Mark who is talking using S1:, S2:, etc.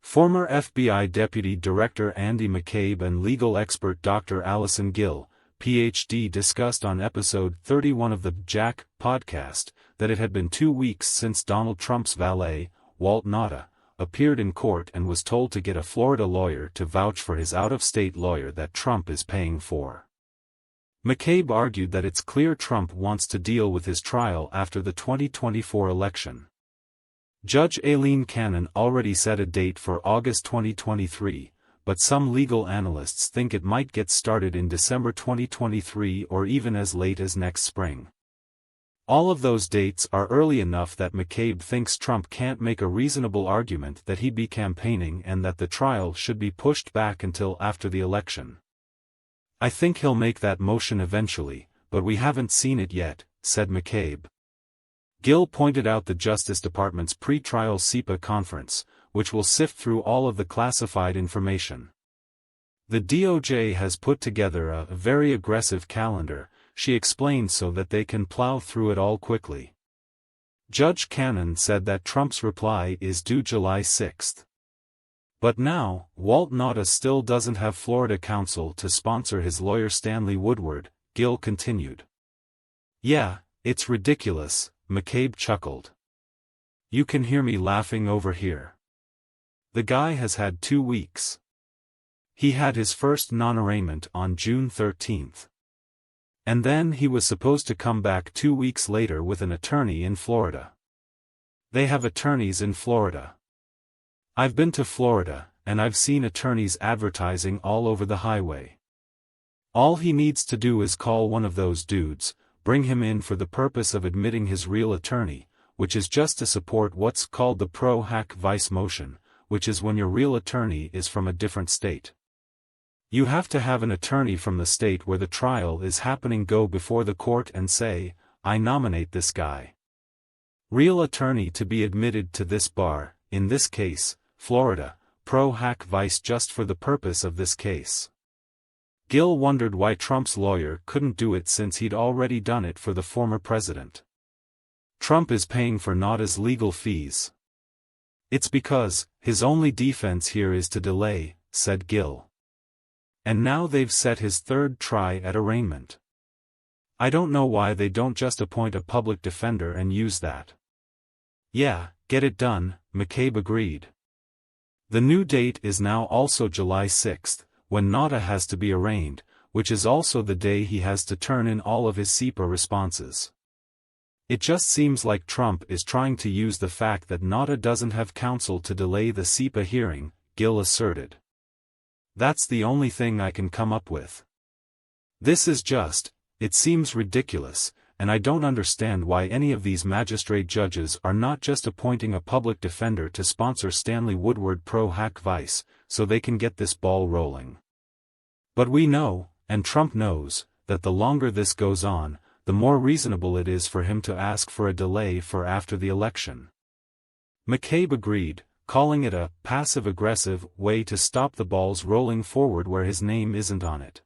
S1: Former FBI Deputy Director Andy McCabe and legal expert Dr. Allison Gill, Ph.D. discussed on episode 31 of the Jack podcast that it had been 2 weeks since Donald Trump's valet, Walt Nauta, appeared in court and was told to get a Florida lawyer to vouch for his out-of-state lawyer that Trump is paying for. McCabe argued that it's clear Trump wants to deal with his trial after the 2024 election. Judge Aileen Cannon already set a date for August 2023, but some legal analysts think it might get started in December 2023 or even as late as next spring. All of those dates are early enough that McCabe thinks Trump can't make a reasonable argument that he'd be campaigning and that the trial should be pushed back until after the election. "I think he'll make that motion eventually, but we haven't seen it yet," said McCabe. Gill pointed out the Justice Department's pre-trial SEPA conference, which will sift through all of the classified information. The DOJ has put together a very aggressive calendar, she explained, so that they can plow through it all quickly. Judge Cannon said that Trump's reply is due July 6. But now, Walt Nauta still doesn't have Florida counsel to sponsor his lawyer Stanley Woodward, Gill continued. "Yeah, it's ridiculous," McCabe chuckled. "You can hear me laughing over here. The guy has had 2 weeks. He had his first non-arraignment on June 13. And then he was supposed to come back 2 weeks later with an attorney in Florida. They have attorneys in Florida. I've been to Florida, and I've seen attorneys advertising all over the highway. All he needs to do is call one of those dudes, bring him in for the purpose of admitting his real attorney, which is just to support what's called the pro hac vice motion, which is when your real attorney is from a different state. You have to have an attorney from the state where the trial is happening go before the court and say, 'I nominate this guy. Real attorney to be admitted to this bar,' in this case, Florida, pro hac vice just for the purpose of this case." Gill wondered why Trump's lawyer couldn't do it since he'd already done it for the former president. Trump is paying for Nauta's legal fees. "It's because his only defense here is to delay," said Gill. "And now they've set his third try at arraignment. I don't know why they don't just appoint a public defender and use that." "Yeah, get it done," McCabe agreed. The new date is now also July 6, when Nauta has to be arraigned, which is also the day he has to turn in all of his SEPA responses. It just seems like Trump is trying to use the fact that Nauta doesn't have counsel to delay the SEPA hearing, Gill asserted. "That's the only thing I can come up with. It seems ridiculous, and I don't understand why any of these magistrate judges are not just appointing a public defender to sponsor Stanley Woodward pro hac vice, so they can get this ball rolling. But we know, and Trump knows, that the longer this goes on, the more reasonable it is for him to ask for a delay for after the election." McCabe agreed, calling it a passive-aggressive way to stop the balls rolling forward where his name isn't on it.